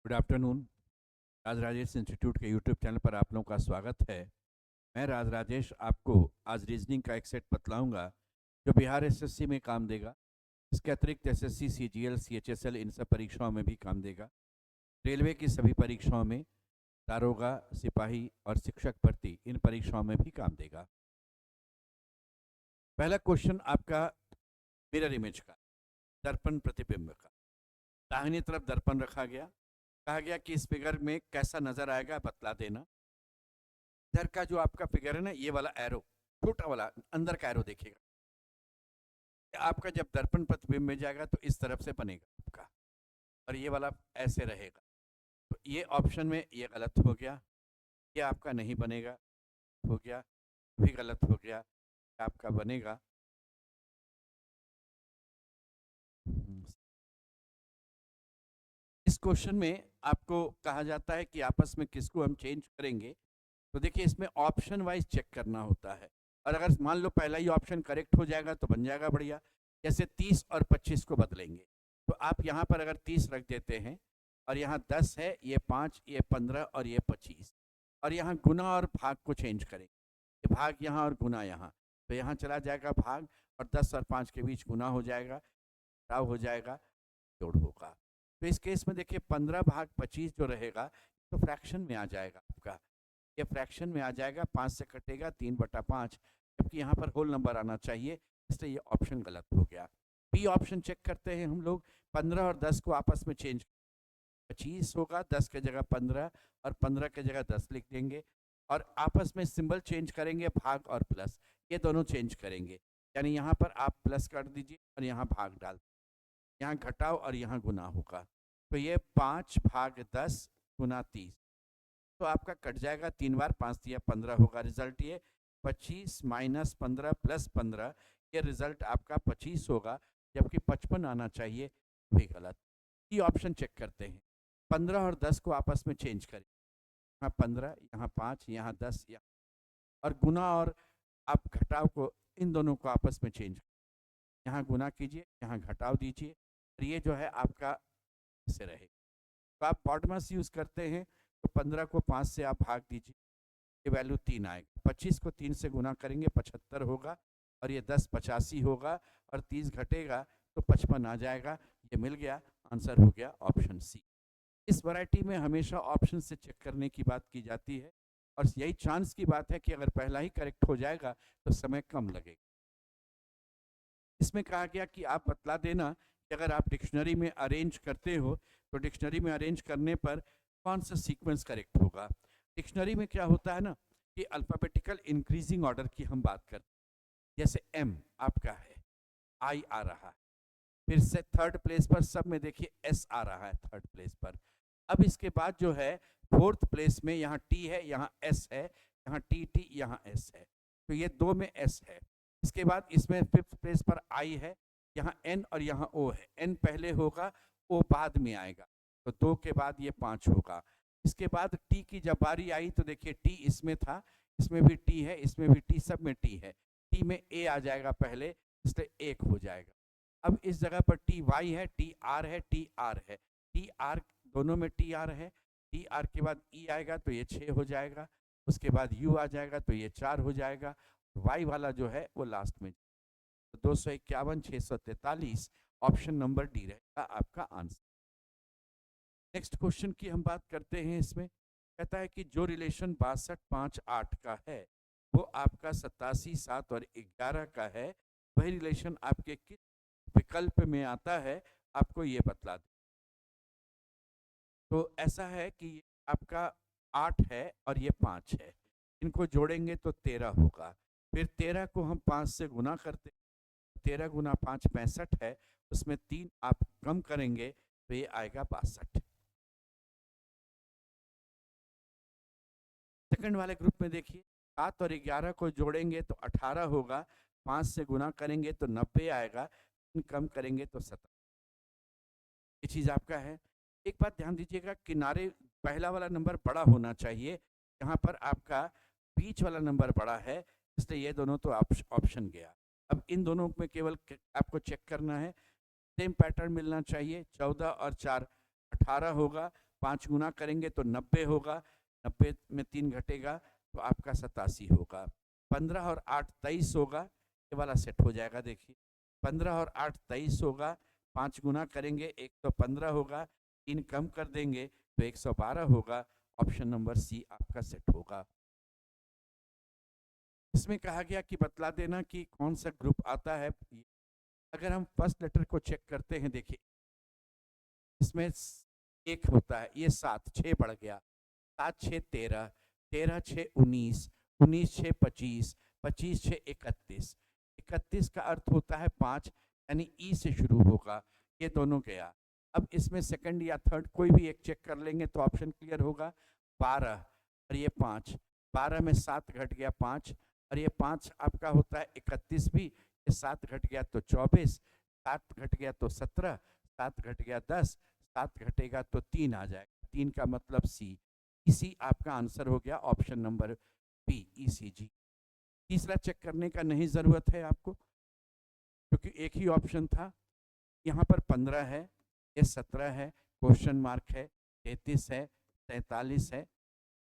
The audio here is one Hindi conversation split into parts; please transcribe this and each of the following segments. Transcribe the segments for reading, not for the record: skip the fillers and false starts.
Good afternoon. Raj Rajesh institute के यूट्यूब चैनल पर आप लोगों का स्वागत है। मैं राज राजेश आपको आज रीजनिंग का एक सेट बतलाऊंगा जो बिहार एसएससी में काम देगा। इसके अतिरिक्त एसएससी, सीजीएल, सीएचएसएल इन सब परीक्षाओं में भी काम देगा। रेलवे की सभी परीक्षाओं में, दारोगा, सिपाही और शिक्षक भर्ती इन परीक्षाओं में भी काम देगा। पहला क्वेश्चन आपका मिरर इमेज का, दर्पण प्रतिबिंब का। दाहिनी तरफ दर्पण रखा गया, कहा गया कि इस फिगर में कैसा नजर आएगा बतला देना। इधर का जो आपका फिगर है ना, ये वाला एरो, छोटा वाला अंदर का एरो देखिएगा, आपका जब दर्पण प्रतिबिंब में जाएगा तो इस तरफ से बनेगा आपका, और ये वाला ऐसे रहेगा। तो ये ऑप्शन में ये गलत हो गया, ये आपका नहीं बनेगा, हो गया, भी गलत हो गया, आपका बनेगा। इस क्वेश्चन में आपको कहा जाता है कि आपस में किसको हम चेंज करेंगे। तो देखिए, इसमें ऑप्शन वाइज चेक करना होता है, और अगर मान लो पहला ही ऑप्शन करेक्ट हो जाएगा तो बन जाएगा बढ़िया। जैसे 30 और 25 को बदलेंगे, तो आप यहाँ पर अगर 30 रख देते हैं और यहाँ 10 है, ये 5, ये 15 और ये 25, और यहाँ गुना और भाग को चेंज करेंगे, ये भाग यहाँ और गुना यहाँ, तो यहाँ चला जाएगा भाग, और 10 और 5 के बीच गुना हो जाएगा, घटाव हो जाएगा, जोड़ होगा। तो इस केस में देखिए 15 भाग 25 जो रहेगा तो फ्रैक्शन में आ जाएगा आपका, ये फ्रैक्शन में आ जाएगा, 5 से कटेगा 3/5, जबकि यहाँ पर होल नंबर आना चाहिए, इसलिए ये ऑप्शन गलत हो गया। बी ऑप्शन चेक करते हैं हम लोग। 15 और 10 को आपस में चेंज, 25 होगा, 10 की जगह 15 और 15 की जगह 10 लिख देंगे, और आपस में सिंबल चेंज करेंगे, भाग और प्लस, ये दोनों चेंज करेंगे। यानी यहाँ पर आप प्लस कर दीजिए और यहाँ भाग डाल, यहाँ घटाव और यहाँ गुना होगा। तो ये 5 भाग 10 गुना 30, तो आपका कट जाएगा, 3 बार 5 दिया 15 होगा। रिजल्ट ये 25 माइनस 15 प्लस 15, ये रिजल्ट आपका 25 होगा, जबकि 55 आना चाहिए, भी गलत। ये ऑप्शन चेक करते हैं। 15 और 10 को आपस में चेंज करें, यहाँ 15, यहाँ 5, यहाँ 10, यहाँ, और गुना और आप घटाव को, इन दोनों को आपस में चेंज, यहाँ गुना कीजिए, यहाँ घटाव दीजिए, और ये जो है आपका से रहेगा। तो आप बॉडमास यूज करते हैं, तो 15 को 5 से आप भाग दीजिए, ये वैल्यू 3 आएगा। 25 को 3 से गुना करेंगे, 75 होगा, और ये 10 85 होगा, और 30 घटेगा तो 55 आ जाएगा। ये मिल गया, आंसर हो गया ऑप्शन सी। इस वैरायटी में हमेशा ऑप्शन से चेक करने की बात की जाती है, और यही चांस की बात है कि अगर पहला ही करेक्ट हो जाएगा तो समय कम लगेगा। इसमें कहा गया कि आप बतला देना कि अगर आप डिक्शनरी में अरेंज करते हो तो डिक्शनरी में अरेंज करने पर कौन सा सीक्वेंस करेक्ट होगा। डिक्शनरी में क्या होता है ना, कि अल्फाबेटिकल इंक्रीजिंग ऑर्डर की हम बात करते हैं। जैसे एम आपका है, आई आ रहा है, फिर से थर्ड प्लेस पर सब में देखिए एस आ रहा है थर्ड प्लेस पर। अब इसके बाद जो है फोर्थ प्लेस में यहाँ टी है, यहाँ एस है, यहाँ टी टी, यहाँ एस है, तो ये दो में एस है। इसके बाद इसमें फिफ्थ प्लेस पर आई है, यहाँ एन और यहाँ ओ है, एन पहले होगा, ओ बाद में आएगा, तो 2 के बाद ये 5 होगा। इसके बाद टी की जब बारी आई तो देखिए टी इसमें था, इसमें भी टी है, इसमें भी टी, सब में टी है, टी में ए आ जाएगा पहले, इसलिए 1 हो जाएगा। अब इस जगह पर टी वाई है, टी आर है, टी आर है, टी आर दोनों में टी आर है, टी आर के बाद ई आएगा तो ये 6 हो जाएगा, उसके बाद यू आ जाएगा तो ये 4 हो जाएगा, वाई वाला जो है वो लास्ट में। तो 251 643, ऑप्शन नंबर डी रहेगा आपका आंसर। नेक्स्ट क्वेश्चन की हम बात करते हैं। इसमें कहता है कि जो रिलेशन 62 5 8 का है वो आपका 87 7 और 11 का है, वही रिलेशन आपके किस विकल्प में आता है, आपको ये बतला दे। तो ऐसा है कि आपका 8 है और ये 5 है, इनको जोड़ेंगे तो 13 होगा, फिर 13 को हम 5 से गुना करते, 13 गुना 5 65 है, उसमें 3 आप कम करेंगे तो ये आएगा 62। सेकंड वाले ग्रुप में देखिए 7 और 11 को जोड़ेंगे तो 18 होगा, 5 से गुना करेंगे तो 90 आएगा, 3 कम करेंगे तो 17। ये चीज़ आपका है। एक बात ध्यान दीजिएगा, किनारे पहला वाला नंबर बड़ा होना चाहिए, यहाँ पर आपका बीच वाला नंबर बड़ा है, इसलिए ये दोनों तो ऑप्शन गया। अब इन दोनों में केवल आपको चेक करना है, सेम पैटर्न मिलना चाहिए। 14 और 4 18 होगा, 5 गुना करेंगे तो 90 होगा, 90 में 3 घटेगा तो आपका 87 होगा। 15 और 8 23 होगा, ये वाला सेट हो जाएगा। देखिए 15 और 8 23 होगा, 5 गुना करेंगे 115 होगा, 3 कम कर देंगे तो 112 होगा। ऑप्शन नंबर सी आपका सेट होगा। इसमें कहा गया कि बतला देना कि कौन सा ग्रुप आता है। अगर हम फर्स्ट लेटर को चेक करते हैं, देखिए इसमें एक होता है, ये 7 6 बढ़ गया, 7 6 13, 13 6 19, 19 6 25, 25 6 31, 31 का अर्थ होता है 5, यानी ई से शुरू होगा। ये दोनों गया। अब इसमें सेकंड या थर्ड कोई भी एक चेक कर लेंगे तो ऑप्शन क्लियर होगा। 12 और ये 5, 12 में 7 घट गया 5, और ये 5 आपका होता है 31 भी, ये 7 घट गया तो 24, 7 घट गया तो 17, 7 घट गया 10, 7 घटेगा तो 3 आ जाएगा। 3 का मतलब सी। इसी आपका आंसर हो गया ऑप्शन नंबर बी, ECG। तीसरा चेक करने का नहीं ज़रूरत है आपको, क्योंकि एक ही ऑप्शन था। यहाँ पर 15 है, ये 17 है, क्वेश्चन मार्क है, 33 है, 43 है।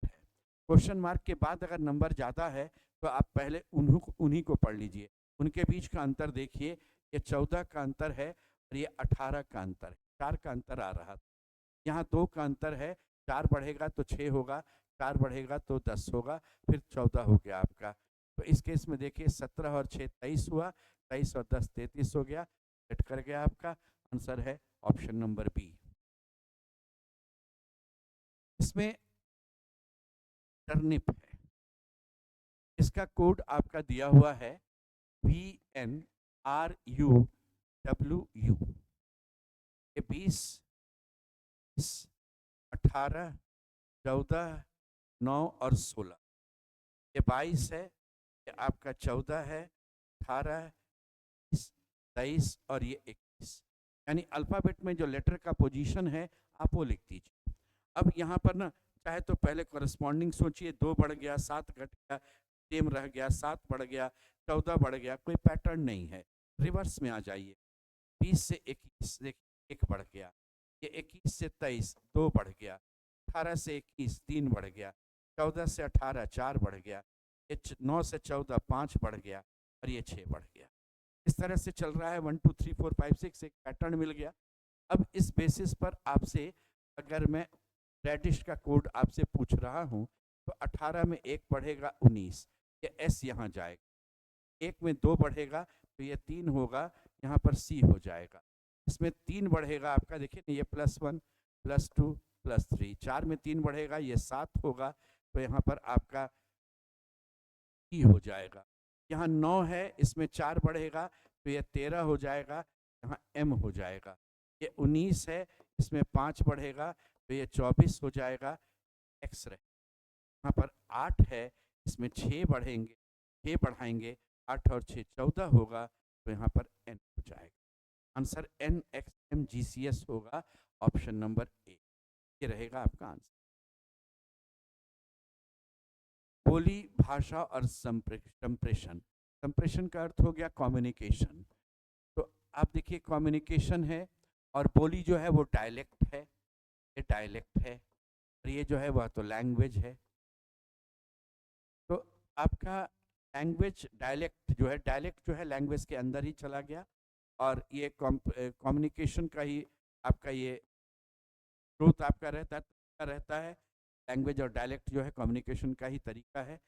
क्वेश्चन मार्क के बाद अगर नंबर ज़्यादा है तो आप पहले उन्हीं को पढ़ लीजिए। उनके बीच का अंतर देखिए, ये 14 का अंतर है और ये 18 का अंतर है, 4 का अंतर आ रहा था। यहाँ 2 का अंतर है, 4 बढ़ेगा तो 6 होगा, 4 बढ़ेगा तो 10 होगा, फिर 14 हो गया आपका। तो इस केस में देखिए 17 और 6 23 हुआ, 23 और 10 33 हो गया, सेट कर गया। आपका आंसर है ऑप्शन नंबर बी। इसमें टर्निप है, इसका कोड आपका दिया हुआ है VNRUWU। ये 20, 18, 14, 9 और 16, ये 22 है, ये आपका 14 है, 18, 23 और ये 21। यानी अल्फ़ाबेट में जो लेटर का पोजीशन है आप वो लिख दीजिए। अब यहाँ पर ना चाहे तो पहले कॉरेस्पॉन्डिंग सोचिए, 2 बढ़ गया, 7 घट गया, सेम रह गया, 7 बढ़ गया, 14 बढ़ गया, कोई पैटर्न नहीं है। रिवर्स में आ जाइए। 20 से 21 देखिए 1 बढ़ गया, ये 21 से 23 2 बढ़ गया, 18 से 21 3 बढ़ गया, 14 से 18 4 बढ़ गया, ये 9 से 14 5 बढ़ गया और ये 6 बढ़ गया। इस तरह से चल रहा है 1 2 3 4 5 6, एक पैटर्न मिल गया। अब इस बेसिस पर आपसे अगर मैं रेडिश का कोड आपसे पूछ रहा हूँ तो 18 में 1 बढ़ेगा 19, ये S यहाँ जाएगा। 1 में 2 बढ़ेगा तो ये 3 होगा, यहाँ पर C हो जाएगा। इसमें 3 बढ़ेगा आपका, देखिए ना, ये +1 +2 +3, 4 में 3 बढ़ेगा, ये 7 होगा, तो यहाँ पर आपका E हो जाएगा। यहाँ 9 है, इसमें 4 बढ़ेगा तो ये 13 हो जाएगा, यहाँ M हो जाएगा। ये 19 है, इसमें 5 बढ़ेगा तो ये 24 हो जाएगा, X रहे। यहाँ पर 8 है, इसमें 6 बढ़ेंगे, 6 बढ़ाएंगे, 8 और 6 14 होगा, तो यहाँ पर N हो जाएगा। आंसर NXMGCS होगा, ऑप्शन नंबर ए, ये रहेगा आपका आंसर। बोली, भाषा और संप्रेषण। संप्रेषण का अर्थ हो गया कम्युनिकेशन। तो आप देखिए कम्युनिकेशन है, और बोली जो है वो डायलेक्ट है, ये डायलेक्ट है, और ये जो है वह तो लैंग्वेज है। तो आपका लैंग्वेज डायलेक्ट जो है, डायलेक्ट जो है लैंग्वेज के अंदर ही चला गया, और ये कम्युनिकेशन का ही आपका ये स्रोत आपका रहता है। लैंग्वेज और डायलेक्ट जो है कम्युनिकेशन का ही तरीका है,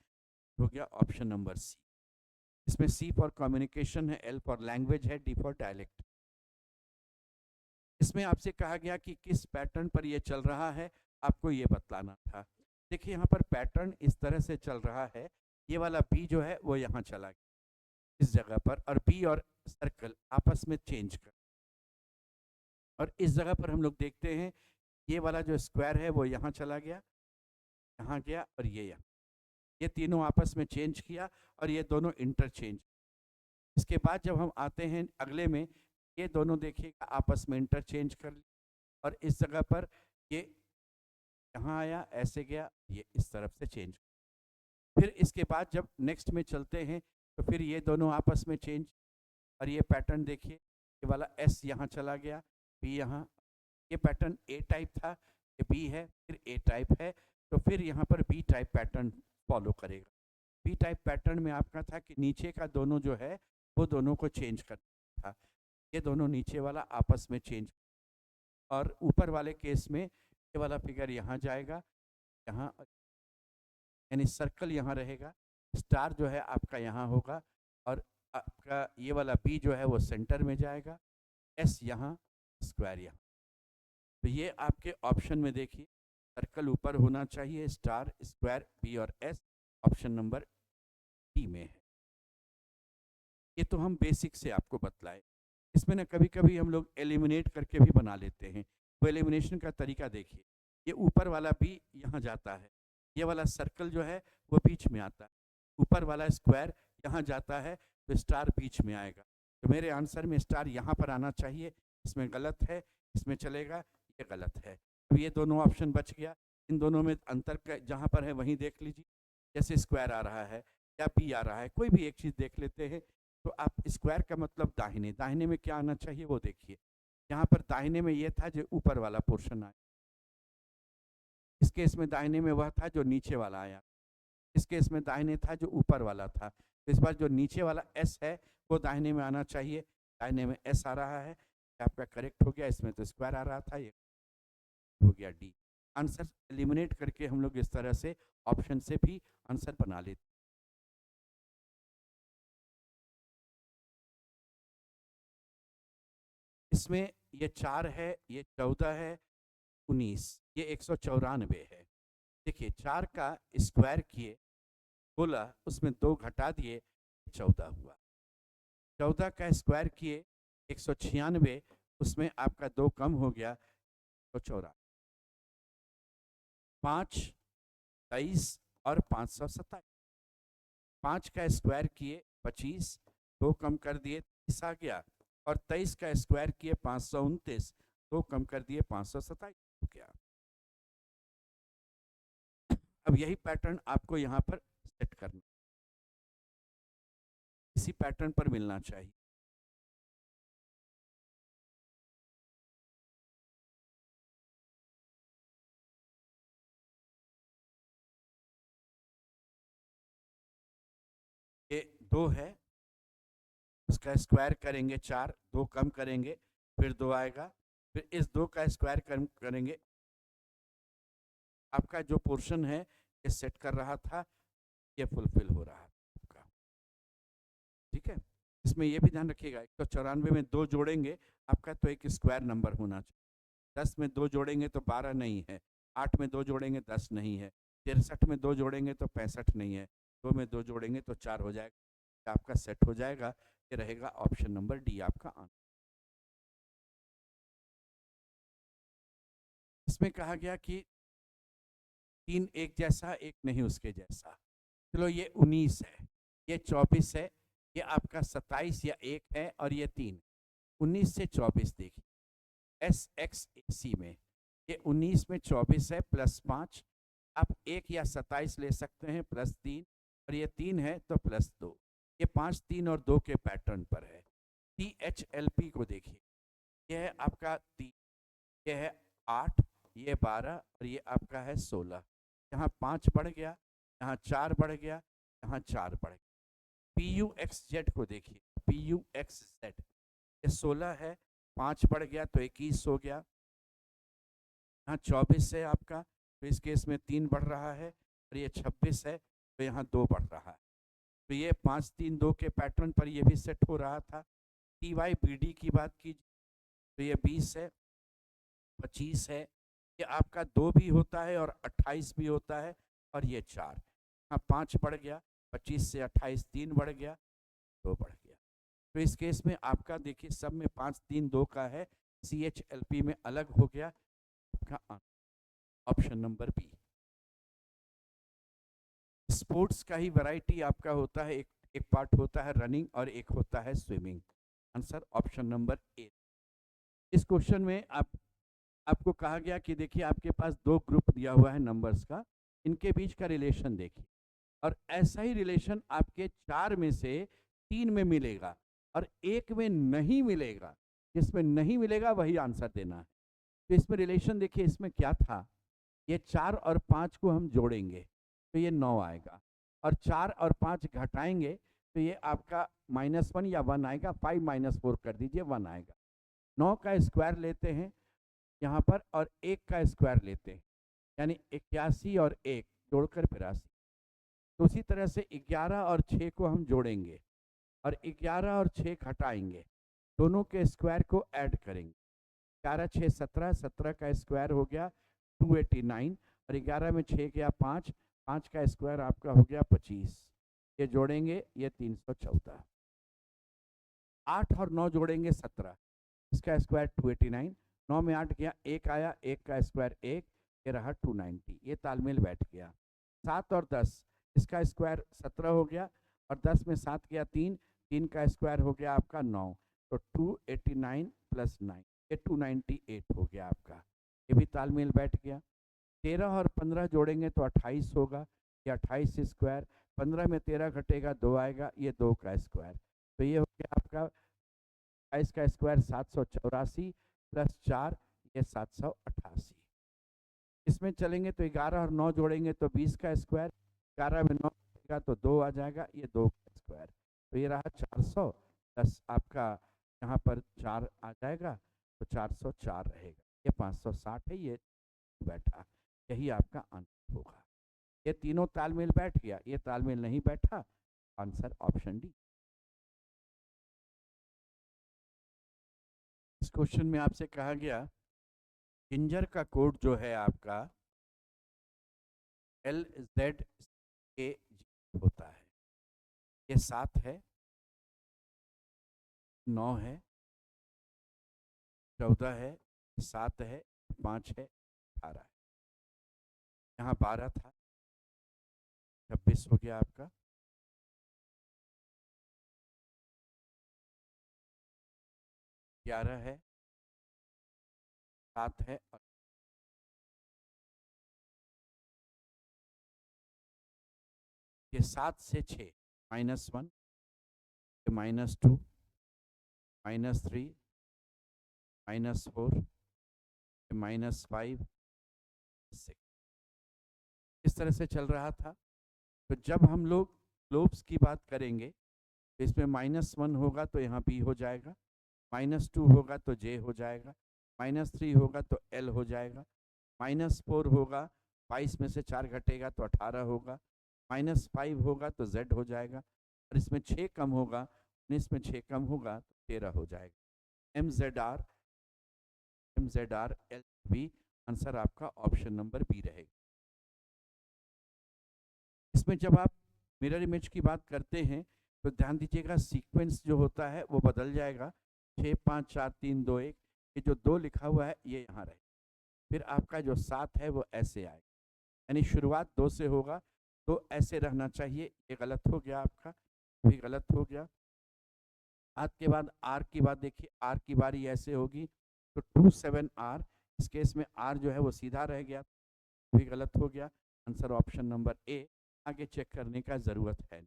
हो गया ऑप्शन नंबर सी। इसमें C फॉर कम्युनिकेशन है, L फॉर लैंग्वेज है, D फॉर डायलेक्ट। इसमें आपसे कहा गया कि किस पैटर्न पर ये चल रहा है, आपको ये बतलाना था। देखिए यहाँ पर पैटर्न इस तरह से चल रहा है, ये वाला B जो है वो यहाँ चला गया इस जगह पर, और B और सर्कल आपस में चेंज कर, और इस जगह पर हम लोग देखते हैं ये वाला जो स्क्वायर है वो यहाँ चला गया, यहाँ गया, और ये यहाँ, ये तीनों आपस में चेंज किया, और ये दोनों इंटरचेंज। इसके बाद जब हम आते हैं अगले में, ये दोनों देखिएगा आपस में इंटरचेंज कर लिया, और इस जगह पर ये यहाँ आया, ऐसे गया, ये इस तरफ से चेंज। फिर इसके बाद जब नेक्स्ट में चलते हैं तो फिर ये दोनों आपस में चेंज, और ये पैटर्न देखिए, ये वाला S यहाँ चला गया, B यहाँ, ये पैटर्न A टाइप था, ये बी है, फिर ए टाइप है, तो फिर यहाँ पर बी टाइप पैटर्न फॉलो करेगा। बी टाइप पैटर्न में आपका था कि नीचे का दोनों जो है वो दोनों को चेंज करना था, ये दोनों नीचे वाला आपस में चेंज, और ऊपर वाले केस में ये वाला फिगर यहाँ जाएगा, यहाँ यानी सर्कल यहाँ रहेगा, स्टार जो है आपका यहाँ होगा, और आपका ये वाला बी जो है वो सेंटर में जाएगा, एस यहाँ, स्क्वायर यहाँ। तो ये आपके ऑप्शन में देखिए, सर्कल ऊपर होना चाहिए, स्टार, स्क्वायर, बी और एस ऑप्शन नंबर डी में है। ये तो हम बेसिक से आपको बतलाए। इसमें ना कभी कभी हम लोग एलिमिनेट करके भी बना लेते हैं। वो एलिमिनेशन का तरीका देखिए, ये ऊपर वाला बी यहाँ जाता है, ये वाला सर्कल जो है वो बीच में आता है, ऊपर वाला स्क्वायर यहाँ जाता है, तो स्टार बीच में आएगा। तो मेरे आंसर में स्टार यहाँ पर आना चाहिए, इसमें गलत है, इसमें चलेगा, ये गलत है। अब ये दोनों ऑप्शन बच गया। इन दोनों में अंतर जहाँ पर है वहीं देख लीजिए, जैसे स्क्वायर आ रहा है या पी आ रहा है, कोई भी एक चीज़ देख लेते हैं। तो आप स्क्वायर का मतलब दाहिने, दाहिने में क्या आना चाहिए वो देखिए। यहाँ पर दाहिने में ये था जो ऊपर वाला पोर्शन आया, इस केस में दाहिने में वह था जो नीचे वाला आया, इस केस में दाहिने था जो ऊपर वाला था। तो इस बार जो नीचे वाला एस है वो दाहिने में आना चाहिए, दाहिने में एस आ रहा है, आपका करेक्ट हो गया। इसमें तो स्क्वायर आ रहा था, ये हो गया डी। आंसर एलिमिनेट करके हम लोग इस तरह से ऑप्शन से भी आंसर बना लेते। इसमें ये 4 है, ये 14 है, 19, ये 194 है। देखिए 4 का स्क्वायर किए, बोला उसमें 2 घटा दिए, 14 हुआ। 14 का स्क्वायर किए 196, उसमें आपका 2 कम हो गया, तो 14, 5, 23 और 527। 5 का स्क्वायर किए 25, 2 कम कर दिए 30 आ गया, और 23 का स्क्वायर किए 529, 2 कम कर दिए 527 हो गया। अब यही पैटर्न आपको यहाँ पर सेट करना, इसी पैटर्न पर मिलना चाहिए। ये 2 है, उसका स्क्वायर करेंगे 4, 2 कम करेंगे फिर 2 आएगा, फिर इस 2 का स्क्वायर करेंगे। आपका जो पोर्शन है ये सेट कर रहा था, ये फुलफिल हो रहा है आपका, ठीक है। इसमें ये भी ध्यान रखिएगा, 194 में 2 जोड़ेंगे आपका तो एक स्क्वायर नंबर होना चाहिए। 10 में 2 जोड़ेंगे तो 12 नहीं है, 8 में 2 जोड़ेंगे 10 नहीं है, 63 में 2 जोड़ेंगे तो 65 नहीं है, 2 में 2 जोड़ेंगे तो 4 हो जाएगा, आपका सेट हो जाएगा। ये रहेगा ऑप्शन नंबर डी आपका आंसर। इसमें कहा गया कि 3 एक जैसा, एक नहीं उसके जैसा। चलो ये 19 है, ये 24 है, ये आपका 27 या 1 है, और ये 3। 19 से 24 देखिए, एस एक्स सी में ये 19 में 24 है प्लस 5, आप 1 या 27 ले सकते हैं प्लस 3, और ये 3 है तो प्लस 2। ये 5, 3 और 2 के पैटर्न पर है। THLP को देखिए, यह है आपका 3, यह है 8, ये 12 और ये आपका है 16। यहाँ 5 बढ़ गया, यहाँ 4 बढ़ गया, यहाँ 4 बढ़ गया। PUXZ को देखिए, PUXZ ये 16 है, 5 बढ़ गया तो 21 हो गया, यहाँ 24 है आपका, तो इस केस में 3 बढ़ रहा है, और ये 26 है तो यहाँ 2 बढ़ रहा है। तो ये 5, 3, 2 के पैटर्न पर ये भी सेट हो रहा था। TYBD की बात कीजिए तो ये 20 है, 25 है, ये आपका 2 भी होता है और 28 भी होता है, और ये 4, हाँ 5 बढ़ गया, 25 से 28 3 बढ़ गया, 2 बढ़ गया। तो इस केस में आपका देखिए सब में 5, 3, 2 का है, CHLP में अलग हो गया आपका ऑप्शन नंबर बी। स्पोर्ट्स का ही वैरायटी आपका होता है, एक पार्ट होता है रनिंग और एक होता है swimming. Answer option number A. इस क्वेश्चन में आपको कहा गया कि देखिए आपके पास 2 ग्रुप दिया हुआ है नंबर्स का, इनके बीच का रिलेशन देखिए, और ऐसा ही रिलेशन आपके 4 में से 3 में मिलेगा और 1 में नहीं मिलेगा। जिसमें नहीं मिलेगा वही आंसर देना है। तो इसमें रिलेशन देखिए, इसमें क्या था, ये 4 और 5 को हम जोड़ेंगे तो ये 9 आएगा, और 4 और 5 घटाएंगे तो ये आपका -1 या 1 आएगा। 5 - 4 कर दीजिए, 1 आएगा। 9 का स्क्वायर लेते हैं यहाँ पर, और 1 का स्क्वायर लेते हैं, यानी 81 और 1 जोड़कर 82। तो उसी तरह से 11 और 6 को हम जोड़ेंगे, और 11 और 6 घटाएंगे, दोनों के स्क्वायर को ऐड करेंगे। 11 6 17, 17 का स्क्वायर हो गया 289, और 11 में 6 गया 5, 5 का स्क्वायर आपका हो गया 25। ये जोड़ेंगे, ये 314। 8 और 9 जोड़ेंगे 17, इसका स्क्वायर 289। 9 में 8 गया, 1 आया, 1 का स्क्वायर 1, ये रहा 290। ये तालमेल बैठ गया। 7 और 10, इसका स्क्वायर 17 हो गया, और 10 में 7 गया 3, 3 का स्क्वायर हो गया आपका 9, तो 289 + 9, ये 298 हो गया आपका। ये भी तालमेल बैठ गया। 13 और 15 जोड़ेंगे तो 28 होगा, ये 28 स्क्वायर। 15 में 13 घटेगा, 2 आएगा, ये 2 का स्क्वायर। तो ये हो गया आपका 28 का स्क्वायर 784 + 4, ये 788। इसमें चलेंगे तो 11 और 9 जोड़ेंगे तो 20 का स्क्वायर। 11 में 9 घटेगा तो 2 आ जाएगा, ये 2 का स्क्वायर। तो ये रहा 400 प्लस आपका यहाँ पर 4 आ जाएगा, तो 404 रहेगा। ये 560 है, ये बैठा। यही आपका आंसर होगा। ये तीनों तालमेल बैठ गया, ये तालमेल नहीं बैठा, आंसर ऑप्शन डी। इस क्वेश्चन में आपसे कहा गया जिंजर का कोड जो है आपका LZK होता है। ये 7 है, 9 है, 14 है, 7 है, 5 है, 18 है। यहाँ 12 था, 26 हो गया आपका। 11 है, 7 है, और ये 7 से 6 -1, -2, -3, -4, -5, 6, इस तरह से चल रहा था। तो जब हम लोग ग्लोब्स की बात करेंगे तो इसमें -1 होगा तो यहाँ B हो जाएगा, -2 होगा तो J हो जाएगा, -3 होगा तो L हो जाएगा, -4 होगा, 22 में से 4 घटेगा तो 18 होगा, -5 होगा तो Z हो जाएगा, और इसमें 6 कम होगा, 19 में 6 कम होगा तो 13 हो जाएगा। MZR LB, आंसर आपका ऑप्शन नंबर बी रहेगा। इसमें जब आप मिरर इमेज की बात करते हैं तो ध्यान दीजिएगा, सीक्वेंस जो होता है वो बदल जाएगा। 6 5 4 3 2 1, ये जो 2 लिखा हुआ है ये यहाँ रहे, फिर आपका जो 7 है वो ऐसे आएगा, यानी शुरुआत 2 से होगा, तो ऐसे रहना चाहिए। ये गलत हो गया आपका, भी गलत हो गया। आज के बाद आर की बात देखिए, आर की बारी ऐसे होगी, तो 27R, इस केस में आर जो है वो सीधा रह गया, भी गलत हो गया। आंसर ऑप्शन नंबर ए, आगे चेक करने का ज़रूरत है।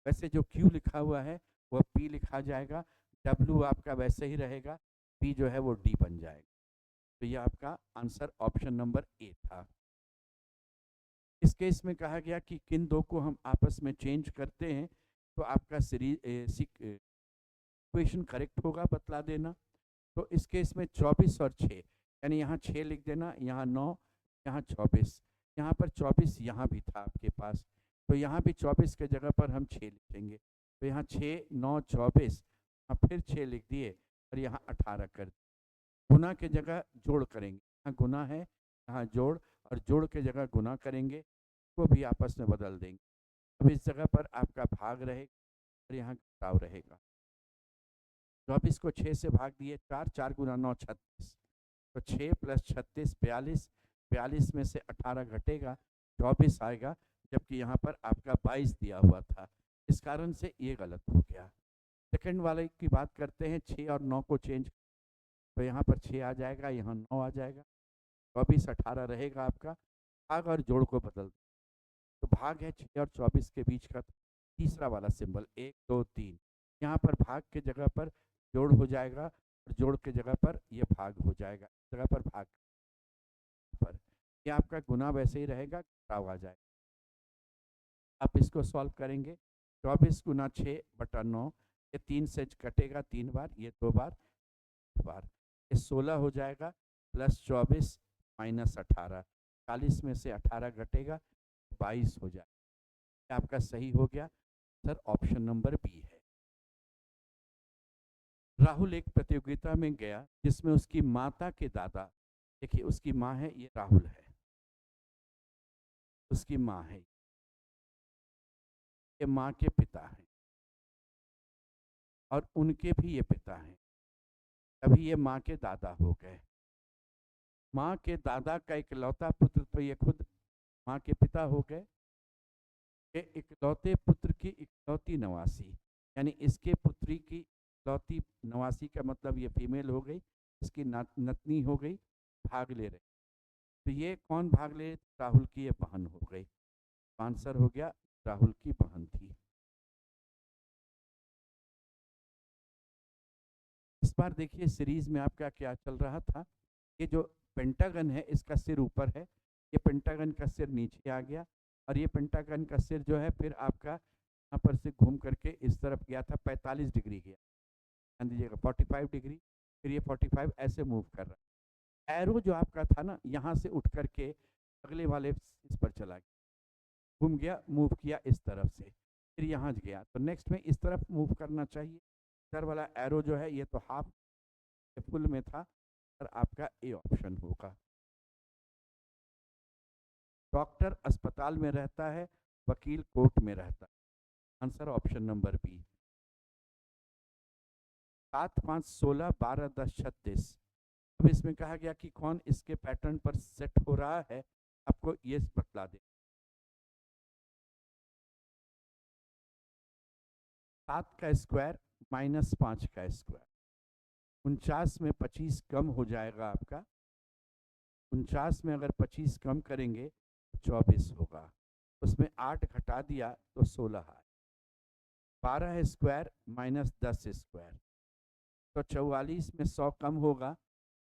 वैसे जो Q लिखा हुआ है वह P लिखा जाएगा, W आपका वैसे ही रहेगा, P जो है वो D बन जाएगा। तो ये आपका आंसर ऑप्शन नंबर ए था। इस केस में कहा गया कि किन दो को हम आपस में चेंज करते हैं तो आपका सीरीज इक्वेशन करेक्ट होगा, बतला देना। तो इस केस में 24 और 6, यानी यहाँ 6 लिख देना, यहाँ 9, यहाँ 24, यहाँ पर 24 यहाँ भी था आपके पास, तो यहाँ भी 24 के जगह पर हम 6 लिखेंगे। तो यहाँ 6 9 24, फिर 6 लिख दिए, और यहाँ 18 कर दिए। गुना के जगह जोड़ करेंगे, यहाँ गुना है, यहाँ जोड़, और जोड़ के जगह गुना करेंगे, को भी आपस में बदल देंगे। अब इस जगह पर आपका भाग रहेगा, और यहाँ घटाव रहेगा। 24 को 6 से भाग दिए, 4 4 गुना 9 36, तो 6 + 36 42, 42 में से 18 घटेगा, 24 आएगा, जबकि यहाँ पर आपका 22 दिया हुआ था, इस कारण से ये गलत हो गया। सेकंड वाले की बात करते हैं, 6 और 9 को चेंज, तो यहाँ पर 6 आ जाएगा, यहाँ 9 आ जाएगा, 24 18 रहेगा आपका। भाग और जोड़ को बदल, तो भाग है 6 और 24 के बीच का तीसरा वाला सिंबल 1 2 3, यहाँ पर भाग के जगह पर जोड़ हो जाएगा, और जोड़ के जगह पर ये भाग हो जाएगा, जगह पर भाग पर ये आपका गुना वैसे ही रहेगा, घटाव आ जाएगा। आप इसको सॉल्व करेंगे, 24 गुना 6/9, ये 3 से कटेगा 3 बार, ये 2 बार, ये 16 हो जाएगा, प्लस 24 माइनस 18, 40 में से 18 घटेगा 22 हो जाएगा। आपका सही हो गया सर, ऑप्शन नंबर बी है। राहुल एक प्रतियोगिता में गया जिसमें उसकी माता के दादा, देखिए उसकी माँ है, ये राहुल है, उसकी माँ है, ये माँ के पिता हैं और उनके भी ये पिता हैं, अभी ये माँ के दादा हो गए। माँ के दादा का इकलौता पुत्र तो ये खुद माँ के पिता हो गए। ये इकलौते पुत्र की इकलौती नवासी, यानी इसके पुत्री की इकलौती नवासी का मतलब ये फीमेल हो गई, इसकी नतनी हो गई, भाग ले रहे। तो ये कौन भाग ले? राहुल की ये बहन हो गई। आंसर हो गया राहुल की बहन थी। इस बार देखिए सीरीज में आपका क्या चल रहा था, ये जो पेंटागन है इसका सिर ऊपर है, ये पेंटागन का सिर नीचे आ गया, और ये पेंटागन का सिर जो है फिर आपका यहाँ पर से घूम करके इस तरफ गया था, 45 डिग्री गया, ध्यान दीजिएगा 45 डिग्री, फिर ये 45 ऐसे मूव कर रहा है। एरो जो आपका था ना, यहाँ से उठ करके अगले वाले इस पर चला गया, घूम गया, मूव किया इस तरफ से, फिर यहाँ गया, तो नेक्स्ट में इस तरफ मूव करना चाहिए। इधर वाला एरो जो है ये तो हाफ फुल में था, और आपका ए ऑप्शन होगा। डॉक्टर अस्पताल में रहता है, वकील कोर्ट में रहता है, आंसर ऑप्शन नंबर बी। 7, 5, 16, 12, 10, 36। अब इसमें कहा गया कि कौन इसके पैटर्न पर सेट हो रहा है, आपको ये बतला दे। 7 का स्क्वायर माइनस 5 का स्क्वायर, 49 में 25 कम हो जाएगा आपका, 49 में अगर 25 कम करेंगे तो 24 होगा, उसमें 8 घटा दिया तो 16 है। 12 स्क्वायर माइनस 10 स्क्वायर, तो 44 में 100 कम होगा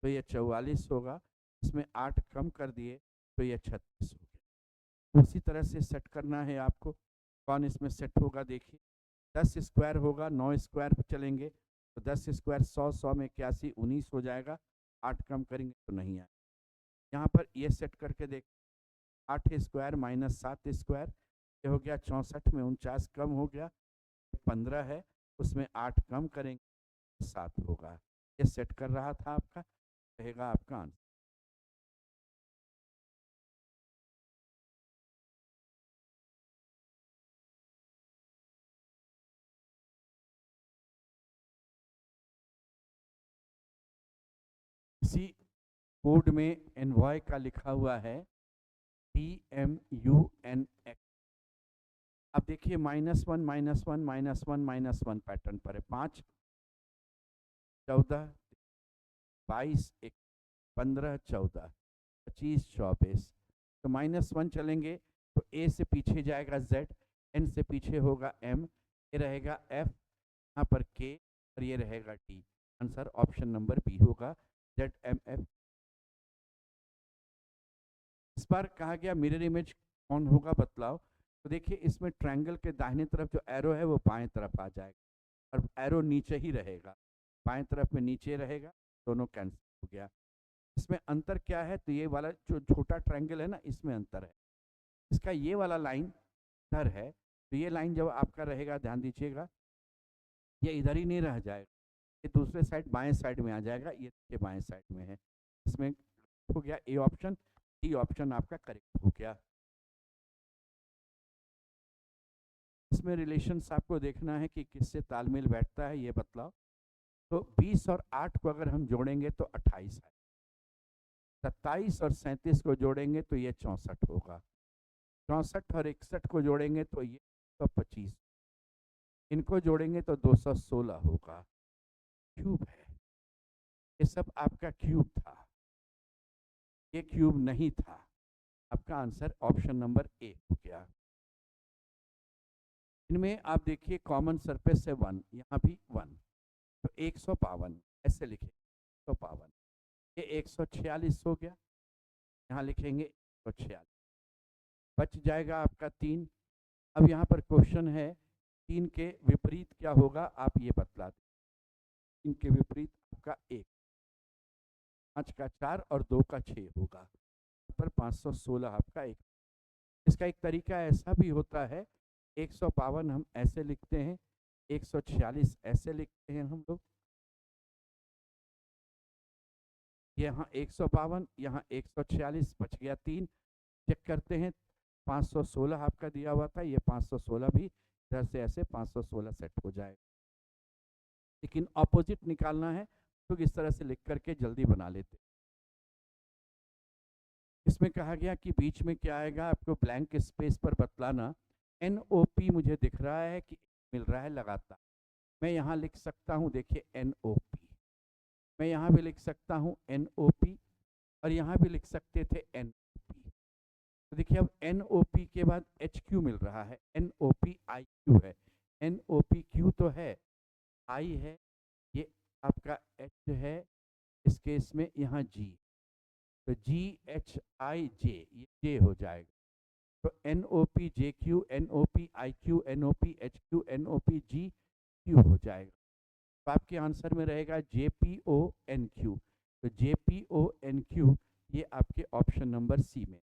तो ये 44 होगा, इसमें 8 कम कर दिए तो ये 36 हो गया। उसी तरह से सेट करना है आपको, कौन इसमें सेट होगा देखिए। 10 स्क्वायर होगा, 9 स्क्वायर पर चलेंगे तो 10 स्क्वायर 100, 100 में 81, 19 हो जाएगा, 8 कम करेंगे तो नहीं आए। यहाँ पर ये सेट करके देख, 8 स्क्वायर माइनस 7 स्क्वायर, ये हो गया 64 में 49 कम हो गया, 15 है, उसमें 8 कम करेंगे 7 होगा। ये सेट कर रहा था आपका, रहेगा आपका आंसर। इसी कोड में एनवॉय का लिखा हुआ है PMUNX। अब देखिए -1 -1 -1 -1 पैटर्न पर है, 5, 14, 22, 15, 14, 25, 24, तो -1 चलेंगे तो A से पीछे जाएगा Z, N से पीछे होगा M, ये रहेगा F, यहाँ पर K, और ये रहेगा T। Answer option number B होगा, ZMF। इस बार कहा गया मिरर इमेज कौन होगा बतलाओ, तो देखिए इसमें ट्रायंगल के दाहिने तरफ जो एरो है वो बाएं तरफ आ जाएगा, और एरो नीचे ही रहेगा, बाएं तरफ में नीचे रहेगा, दोनों कैंसिल हो गया। इसमें अंतर क्या है, तो ये वाला जो छोटा ट्रायंगल है ना, इसमें अंतर है, इसका ये वाला लाइन इधर है, तो ये लाइन जब आपका रहेगा, ध्यान दीजिएगा, ये इधर ही नहीं रह जाएगा, ये दूसरे साइड बाएं साइड में आ जाएगा, ये बाएं साइड में है, इसमें हो गया ए ऑप्शन, डी ऑप्शन आपका करेक्ट हो गया। इसमें रिलेशंस आपको देखना है कि किससे तालमेल बैठता है, ये बतलाओ। तो 20 और 8 को अगर हम जोड़ेंगे तो 28 है, 27 और 37 को जोड़ेंगे तो ये 64 होगा, 64 और 61 को जोड़ेंगे तो ये 125, इनको जोड़ेंगे तो 216 होगा। क्यूब है, ये सब आपका क्यूब था, ये क्यूब नहीं था। आपका आंसर ऑप्शन नंबर ए हो गया। इनमें आप देखिए कॉमन सरफेस है 1, यहाँ भी 1, तो 152, ऐसे लिखेंगे 152, ये 146 हो गया, यहाँ लिखेंगे 146, बच जाएगा आपका 3। अब यहाँ पर क्वेश्चन है 3 के विपरीत क्या होगा, आप ये बतला दें। 3 के विपरीत आपका 1, 5 का 4 और 2 का 6 होगा, पर 516 आपका 1। इसका एक तरीका ऐसा भी होता है, 152 हम ऐसे लिखते हैं, 146 ऐसे लिखते हैं हम लोग, यहाँ 152, यहाँ 146, बच गया 3। चेक करते हैं, 516 आपका दिया हुआ था, ये 516 भी इधर से ऐसे 516 सेट हो जाएगा। लेकिन ऑपोजिट निकालना है तो इस तरह से लिख करके जल्दी बना लेते। इसमें कहा गया कि बीच में क्या आएगा, आपको ब्लैंक स्पेस पर बतलाना। NOP मुझे दिख रहा है कि मिल रहा है लगातार, मैं यहाँ लिख सकता हूँ, देखिए NOP, मैं यहाँ भी लिख सकता हूँ NOP, और यहाँ भी लिख सकते थे NOP। तो देखिए अब NOP के बाद HQ मिल रहा है, NOPIQ है, NOPQ तो है, I है, ये आपका H है, इस केस में यहाँ G, तो GHIJ, ये J हो जाएगा। तो NOPJQ, NOPIQ, NOPHQ, NOPGQ हो जाएगा। तो आपके आंसर में रहेगा JPONQ। तो JPONQ ये आपके ऑप्शन नंबर सी में।